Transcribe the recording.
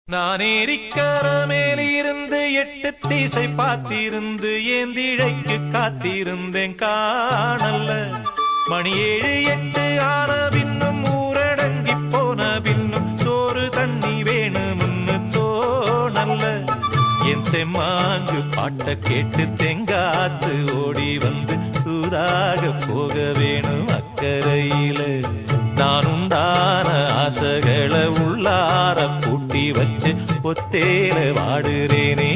நான் ஏரிக்கர மேலிருந்து 8 திசை பார்த்திருந்து ஏந்திழைக்கு காத்திருந்தேன் காணல்ல. மணி 7 8 ஆன பின்னும் ஊரடங்கி போன பின்னும் சோறு தண்ணி வேணும்னு தோணல்ல. என் தெம்மாங்கு பாட்ட கேட்டு தெங்காத்து ஓடி வந்து சூதாக போக வேணும் அக்கறையில. நான் உண்டான ஆசைகளை உள்ளார பூட்டி வச்சு பொத்தேல வாடுறேனே.